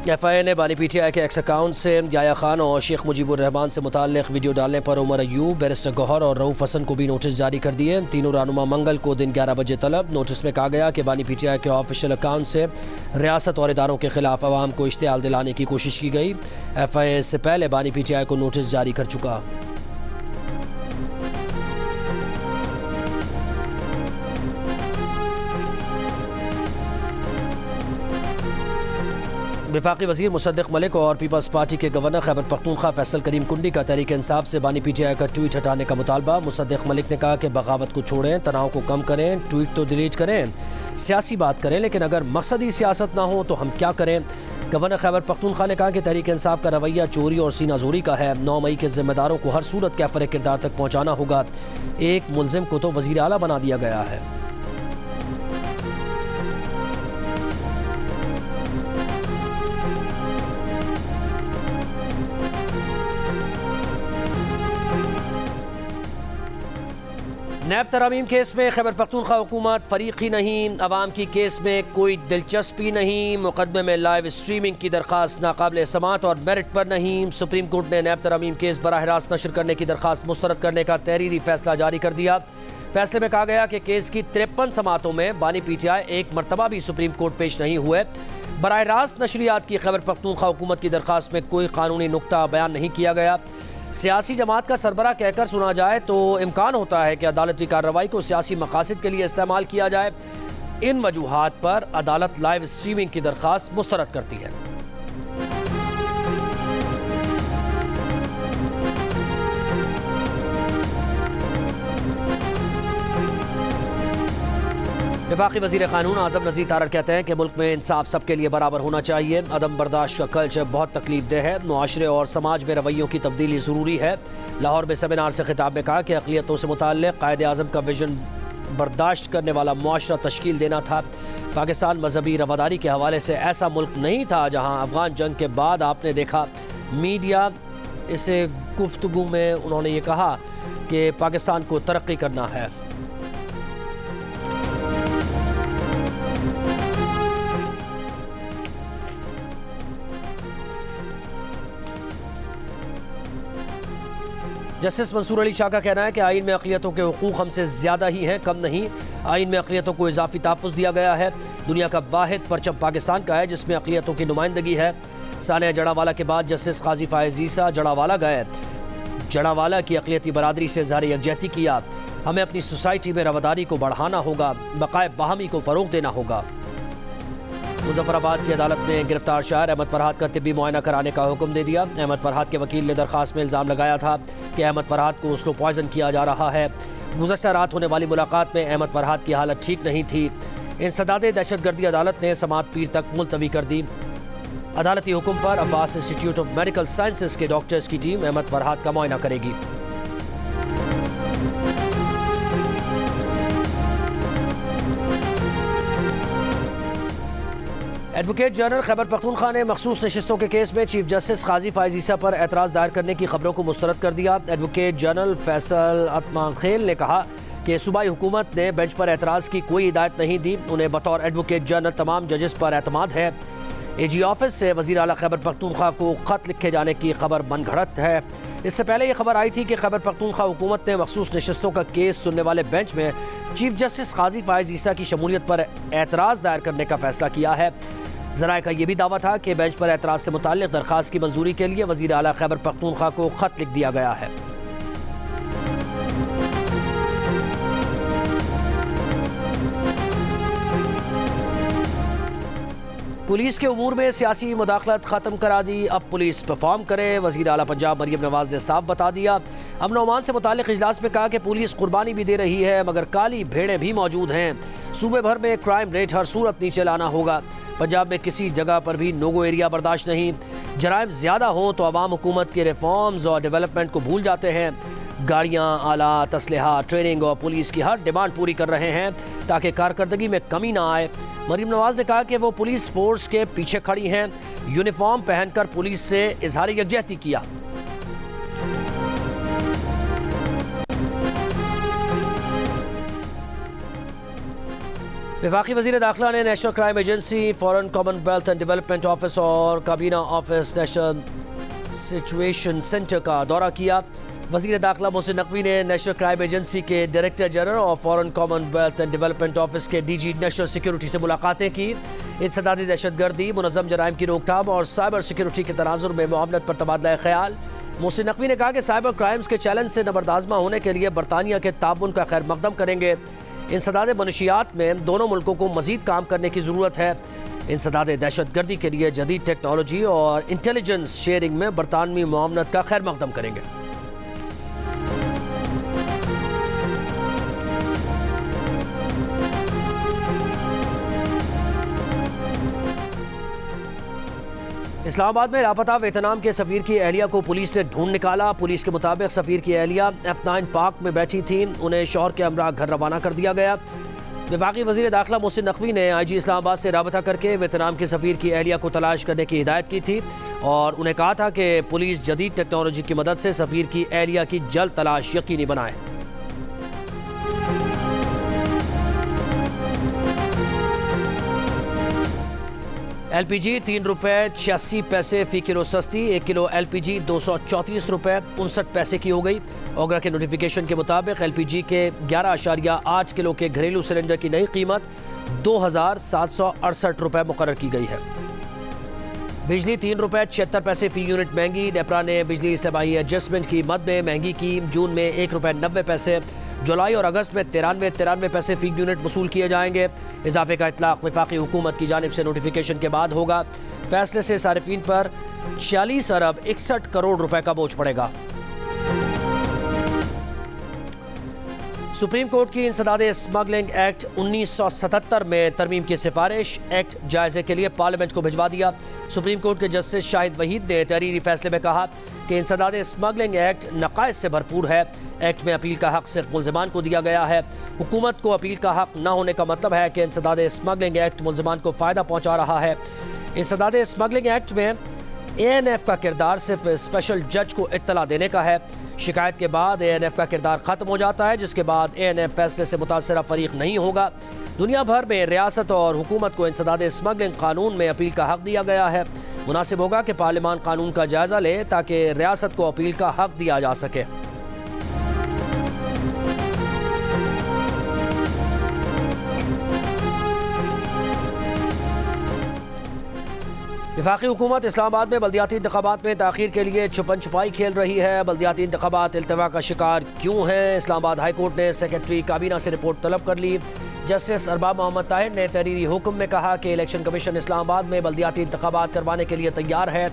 FIA ने बानी PTI के एक्स अकाउंट से याया खान और शेख मुजीबुर रहमान से मुताल्लिक़ वीडियो डालने पर उमर अयूब, बैरिस्टर गौहर और रऊफ़ हसन को भी नोटिस जारी कर दिए। तीनों रहनुमा मंगल को दिन 11 बजे तलब। नोटिस में कहा गया कि बानी PTI के ऑफिशियल अकाउंट से रियासत और इदारों के खिलाफ आवाम को इश्तियाल दिलाने की कोशिश की गई। FIA इससे पहले बानी PTI को नोटिस जारी कर चुका। वफाकी वज़ीर मुसद्दिक़ मलिक और पीपल्स पार्टी के गवर्नर खैबर पख्तूनख्वा फैसल करीम कुंडी का तहरीक इंसाफ से बानी PTI का ट्वीट हटाने का मुतालबा। मुसद्दिक़ मलिक ने कहा कि बगावत को छोड़ें, तनाव को कम करें, ट्वीट तो डिलीट करें, सियासी बात करें, लेकिन अगर मकसदी सियासत ना हो तो हम क्या करें। गवर्नर खैबर पख्तूनख्वा ने कहा कि तहरीक इंसाफ का रवैया चोरी और सीना जोरी का है। 9 मई के जिम्मेदारों को हर सूरत कैफर किरदार तक पहुँचाना होगा। एक मुलजिम को तो वज़ीर आला बना दिया गया है। नैब तरामीम केस में खैबर पख्तूनख्वा हुकूमत फरीकी नहीं, अवाम की केस में कोई दिलचस्पी नहीं। मुकदमे में लाइव स्ट्रीमिंग की दरख्वास्त नाकाबिल समात और मेरिट पर नहीं। सुप्रीम कोर्ट ने नैब तरामीम केस बराह रास्त नशर करने की दरख्वास्त मुस्तरद करने का तहरीरी फैसला जारी कर दिया। फैसले में कहा गया कि केस की 53 समातों में बानी PTI एक मरतबा भी सुप्रीम कोर्ट पेश नहीं हुए। बराह रास्त नशरियात की खैबर पख्तूनख्वा हुकूमत की दरख्वास्त में कोई कानूनी नुक्ता बयान नहीं किया गया। सियासी जमात का सरबराह कहकर सुना जाए तो इम्कान होता है कि अदालती कार्रवाई को सियासी मकासद के लिए इस्तेमाल किया जाए। इन वजूहात पर अदालत लाइव स्ट्रीमिंग की दरख्वास्त मुस्तरद करती है। वफाकी वज़ीर क़ानून आज़म नज़ीर तारड़ कहते हैं कि मुल्क में इंसाफ सबके लिए बराबर होना चाहिए। अदम बर्दाश्त का कल्चर बहुत तकलीफ देह है। मुआशरे और समाज में रवैयों की तब्दीली ज़रूरी है। लाहौर में सेमिनार से खिताब में कहा कि अक़लियतों से मुताल्लिक़ कायदे आज़म का विजन बर्दाश्त करने वाला मुआशरा तश्कील देना था। पाकिस्तान मजहबी रवादारी के हवाले से ऐसा मुल्क नहीं था जहाँ अफ़गान जंग के बाद आपने देखा मीडिया इसे गुफ्तगू में उन्होंने ये कहा कि पाकिस्तान को तरक्की करना है। जस्टिस मंसूर अली शाह का कहना है कि आइन में अक़लियतों के हुकूक हमसे ज़्यादा ही हैं, कम नहीं। आइन में अक़लियतों को इजाफी तहफ़्फ़ुज़ दिया गया है। दुनिया का वाहिद परचम पाकिस्तान का है जिसमें अक़लियतों की नुमाइंदगी है। सानिया जड़ावाला के बाद जस्टिस क़ाज़ी फ़ाइज़ ईसा जड़ावाला गए। जड़ावाला की अक़लियती बरादरी से इज़हार यकजहती किया। हमें अपनी सोसाइटी में रवादारी को बढ़ाना होगा, बक़ाए बाहमी को फ़रोग़ देना होगा। मुज़फ़्फ़राबाद की अदालत ने गिरफ्तार शायर अहमद फ़रहाद का तिब्बी मुआयना कराने का हुक्म दे दिया। अहमद फ़रहाद के वकील ने दरख्वास्त में इल्ज़ाम लगाया था कि अहमद फ़रहाद को स्लो पॉइज़न किया जा रहा है। गुज़श्ता रात होने वाली मुलाकात में अहमद फ़रहाद की हालत ठीक नहीं थी। इंसदादे दहशतगर्दी अदालत ने समात पीर तक मुलतवी कर दी। अदालती हुक्म पर Abbas institute of medical sciences के डॉक्टर्स की टीम अहमद फ़रहाद का मुआयना करेगी। एडवोकेट जनरल खैबर पख्तूनख्वा ने मखसूस नशिस्तों के केस में चीफ जस्टिस क़ाज़ी फ़ाइज़ ईसा पर एतराज़ दायर करने की खबरों को मुस्तरद कर दिया। एडवोकेट जनरल फैसल अतमाखेल ने कहा कि सूबाई हुकूमत ने बेंच पर एतराज़ की कोई हिदायत नहीं दी। उन्हें बतौर एडवोकेट जनरल तमाम जजेस पर एतमाद है। AG ऑफिस से वज़ीर आला खैबर पख्तूनख्वा को ख़त लिखे जाने की खबर मनगढ़ंत है। इससे पहले ये खबर आई थी कि खैबर पख्तूनख्वा हुकूमत ने मखसूस नशिस्तों का केस सुनने वाले बेंच में चीफ जस्टिस क़ाज़ी फ़ाइज़ ईसा की शमूलियत पर एतराज़ दायर करने का फैसला किया है। ज़राए का यह भी दावा था कि बेंच पर एतराज़ से मुताल्लिक़ दरख्वास्त की मंजूरी के लिए वज़ीर आला खैबर पख्तूनख्वा को ख़त लिख दिया गया है। पुलिस के उमूर में सियासी मुदाखलत ख़त्म करा दी, अब पुलिस परफॉर्म करे। वज़ीर आला पंजाब मरियम नवाज़ ने साफ बता दिया। अमन ओमान से मुताल्लिक़ इजलास में कहा कि पुलिस कुर्बानी भी दे रही है मगर काली भेड़ें भी मौजूद हैं। सूबे भर में क्राइम रेट हर सूरत नीचे लाना होगा। पंजाब में किसी जगह पर भी नोगो एरिया बर्दाश्त नहीं। जराइम ज़्यादा हो तो अवाम हुकूमत के रिफॉर्म्स और डेवलपमेंट को भूल जाते हैं। गाड़ियाँ, आलात, असलहा, ट्रेनिंग और पुलिस की हर डिमांड पूरी कर रहे हैं ताकि कारकर्दगी में कमी ना आए। मरियम नवाज़ ने कहा कि वो पुलिस फोर्स के पीछे खड़ी हैं। यूनिफॉर्म पहनकर पुलिस से इजहार यकजहती किया। वफाकी वज़ीर दाखिला ने national crime agency, foreign Commonwealth and development office और काबीना ऑफिस नेशनल सिचुएशन सेंटर का दौरा किया। वज़ीर दाखिला मोहसिन नकवी ने नेशनल क्राइम एजेंसी के डायरेक्टर जनरल और foreign Commonwealth and development office के डीजी नेशनल सिक्योरिटी से मुलाकातें की। इंसदादी दहशतगर्दी, मुनज़्ज़म जराइम की रोकथाम और साइबर सिक्योरिटी के तनाजुर में मुआवनत पर तबादला ख्याल। मोहसिन नकवी ने कहा कि साइबर क्राइम्स के चैलेंज से नबरदाज़मा होने के लिए बरतानिया के ताउन का खैर मकदम करेंगे। इंसदाद मनशियात में दोनों मुल्कों को मज़ीद काम करने की ज़रूरत है। इंसदाद दहशतगर्दी के लिए जदीद टेक्नोलॉजी और इंटेलिजेंस शेयरिंग में बरतानवी मुआवनत का खैर मकदम करेंगे। इस्लामाबाद में लापता वियतनाम के सफ़ीर की अहलिया को पुलिस ने ढूंढ निकाला। पुलिस के मुताबिक सफ़ीर की अहलिया F9 पार्क में बैठी थी। उन्हें शौहर के हमरा घर रवाना कर दिया गया। वफाकी वज़ीर दाखिला मोहसिन नकवी ने IG इस्लामाबाद से राबता करके वियतनाम के सफ़ीर की अहलिया को तलाश करने की हिदायत की थी और उन्हें कहा था कि पुलिस जदीद टेक्नोलॉजी की मदद से सफ़ीर की अहलिया की जल्द तलाश यकीनी बनाए। LPG 3 रुपये 86 पैसे फ़ी किलो सस्ती। 1 किलो LPG 234 रुपये 59 पैसे की हो गई। ओगरा के नोटिफिकेशन के मुताबिक LPG के 11.8 किलो के घरेलू सिलेंडर की नई कीमत 2,768 रुपये मुकर्रर की गई है। बिजली 3 रुपये 76 पैसे फ़ी यूनिट महंगी। नेपरा ने बिजली सबाई एडजस्टमेंट की मद में महंगी की। जून में 1 रुपये 90 पैसे, जुलाई और अगस्त में 93 पैसे फ़ी यूनिट वसूल किए जाएंगे। इजाफे का इतलाक़ वफाकी हुकूमत की जानिब से नोटिफिकेशन के बाद होगा। फैसले से सारिफीन पर 46 अरब 61 करोड़ रुपए का बोझ पड़ेगा। सुप्रीम कोर्ट की इंसदाद स्मगलिंग एक्ट 1977 में तरमीम की सिफारिश। एक्ट जायजे के लिए पार्लियामेंट को भिजवा दिया। सुप्रीम कोर्ट के जस्टिस शाहिद वहीद ने तहरीरी फैसले में कहा कि इंसदाद स्मगलिंग एक्ट नकाइस से भरपूर है। एक्ट में अपील का हक सिर्फ मुल्ज़िमान को दिया गया है। हुकूमत को अपील का हक न होने का मतलब है कि इंसदाद स्मगलिंग एक्ट मुल्ज़िमान को फ़ायदा पहुँचा रहा है। इंसदाद स्मगलिंग एक्ट में ANF का किरदार सिर्फ स्पेशल जज को इत्तला देने का है। शिकायत के बाद ANF का किरदार ख़त्म हो जाता है, जिसके बाद ANF फैसले से मुतासरा फरीक नहीं होगा। दुनिया भर में रियासत और हुकूमत को इंसदाद स्मगलिंग कानून में अपील का हक दिया गया है। मुनासिब होगा कि पार्लियामान कानून का जायज़ा ले ताकि रियासत को अपील का हक दिया जा सके। वफाकी हुकूमत इस्लामाबाद में बल्दियाती इंतखाबात में ताख़ीर के लिए छुपन छुपाई खेल रही है। बल्दियाती इंतखाबात इल्तवा का शिकार क्यों हैं? इस्लामाबाद हाई कोर्ट ने सेक्रेटरी काबीना से रिपोर्ट तलब कर ली। जस्टिस अरबाब मोहम्मद ताहिर ने तहरीरी हुक्म में कहा कि इलेक्शन कमीशन इस्लामाबाद में बल्दियाती इंतखाबात करवाने के लिए तैयार है।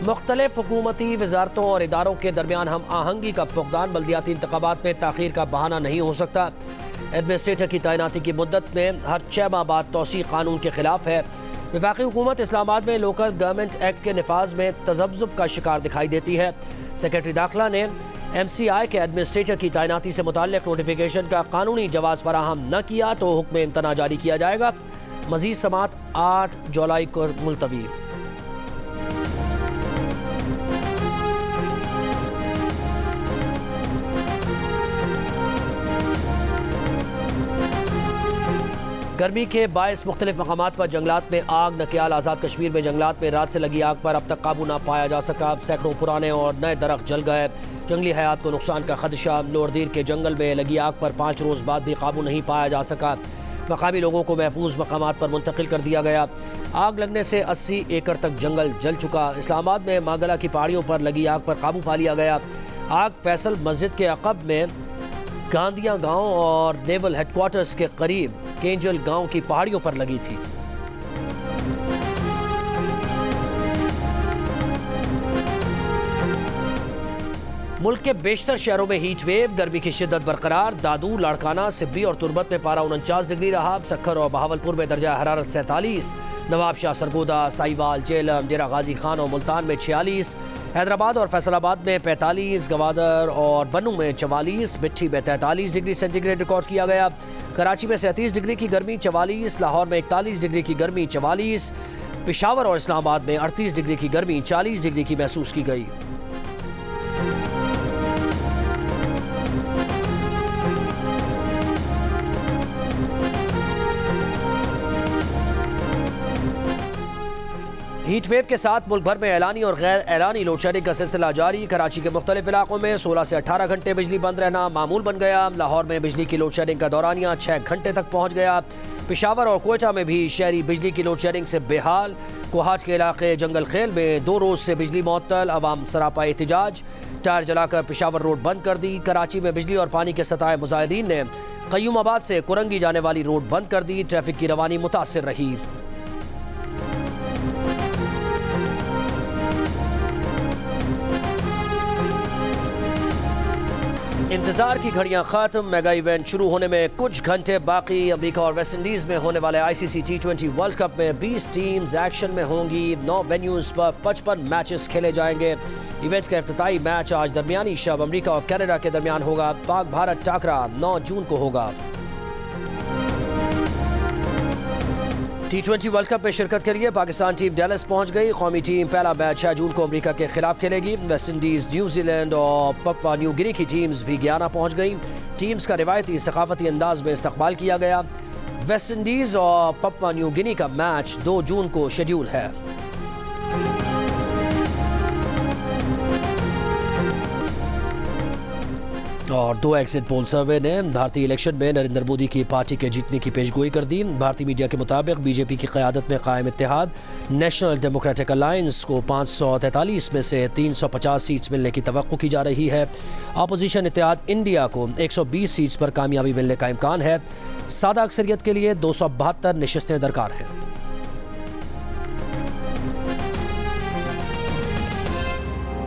मुख्तलिफ हुकूमती वजारतों और इदारों के दरमियान हम आहंगी का फुकदान बल्दियाती इंतखाबात में ताख़ीर का बहाना नहीं हो सकता। एडमिनिस्ट्रेटर की तैनाती की मुद्दत में हर 6 माह बाद तोसी कानून के खिलाफ है। वफाकी हुकूमत इस्लामाबाद में लोकल गवर्नमेंट एक्ट के नफाज में तजब्जुब का शिकार दिखाई देती है। सेक्रेटरी दाखिला ने MCI के एडमिनिस्ट्रेटर की तैनाती से मुताल्लिक नोटिफिकेशन का कानूनी जवाज़ फराहम न किया तो हुक्म इम्तना जारी किया जाएगा। मज़ीद समात 8 जुलाई को मुलतवी। गर्मी के बायस मुख्तलिफ मकामात पर जंगलात में आग। नकियाल आज़ाद कश्मीर में जंगलात में रात से लगी आग पर अब तक काबू ना पाया जा सका। सैकड़ों पुराने और नए दरख्त जल गए। जंगली हयात को नुकसान का खदशा। लोअरदीर के जंगल में लगी आग पर 5 रोज़ बाद भी काबू नहीं पाया जा सका। मकामी लोगों को महफूज मकामात पर मुंतकिल कर दिया गया। आग लगने से 80 एकड़ तक जंगल जल चुका। इस्लामाबाद में मागला की पहाड़ियों पर लगी आग पर काबू पा लिया गया। आग फैसल मस्जिद के अकब में गांधिया गांव और नेवल हेडक्वार्टर्स के करीब केंजल गांव की पहाड़ियों पर लगी थी। मुल्क के बेशतर शहरों में हीट वेव। गर्मी की शिद्दत बरकरार। दादू, लाड़काना, सिब्बी और तुरबत में पारा 49 डिग्री रहा। सक्खर और बहावलपुर में दर्जा हरारत 47। नवाबशाह, सरगोदा, साहिवाल, जेलम, डेरा गाजी खान और मुल्तान में 46। हैदराबाद और फैसलाबाद में 45। गवादर और बनू में 44। मिट्टी में 43 डिग्री सेंटीग्रेड रिकॉर्ड किया गया। कराची में 37 डिग्री की गर्मी 44। लाहौर में 41 डिग्री की गर्मी 44। पेशावर और इस्लामाबाद में 38 डिग्री की गर्मी 40 डिग्री की महसूस की गई। हीट वेव के साथ मुल्क भर में ऐलानी और गैर ऐलानी लोड शेडिंग का सिलसिला जारी। कराची के मुख्तलिफ इलाकों में 16 से 18 घंटे बिजली बंद रहना मामूल बन गया। लाहौर में बिजली की लोड शेडिंग का दौरानिया 6 घंटे तक पहुँच गया। पेशावर और कोयटा में भी शहरी बिजली की लोड शेडिंग से बेहाल। कोहाज के इलाके जंगल खेल में 2 रोज से बिजली मुअत्तल, अवाम सरापा एहतिजाज। टायर जलाकर पेशावर रोड बंद कर दी। कराची में बिजली और पानी के सताए मुजाहिदीन ने क़य्यूमाबाद से कुरंगी जाने वाली रोड बंद कर दी। ट्रैफिक की रवानी मुतासिर रही। इंतजार की घड़ियां खत्म, मेगा इवेंट शुरू होने में कुछ घंटे बाकी। अमेरिका और वेस्ट इंडीज में होने वाले ICC T20 वर्ल्ड कप में 20 टीम्स एक्शन में होंगी। 9 वेन्यूज पर 55 मैचेस खेले जाएंगे। इवेंट का इफ्तिताई मैच आज दरमियानी शब अमेरिका और कनाडा के दरमियान होगा। पाक भारत टाकरा 9 जून को होगा। T20 वर्ल्ड कप में शिरकत के लिए पाकिस्तान टीम डैलस पहुंच गई। कौमी टीम पहला मैच 6 जून को अमेरिका के खिलाफ खेलेगी। वेस्ट इंडीज, न्यूजीलैंड और पपुआ न्यू गिनी की टीम्स भी गियाना पहुंच गई। टीम्स का रिवायती सकाफती अंदाज में इस्तकबाल किया गया। वेस्ट इंडीज और पपुआ न्यू गिनी का मैच 2 जून को शेड्यूल है। और 2 एग्जिट पोल सर्वे ने भारतीय इलेक्शन में नरेंद्र मोदी की पार्टी के जीतने की पेशगोई कर दी। भारतीय मीडिया के मुताबिक बीजेपी की क़यादत में कायम इत्तेहाद नेशनल डेमोक्रेटिक अलायंस को 543 में से 350 सीट्स मिलने की तवक्को की जा रही है। अपोजिशन इत्तेहाद इंडिया को 120 सीट्स पर कामयाबी मिलने का इम्कान है। सादा अक्सरियत के लिए 272 नशिस्तें दरकार हैं।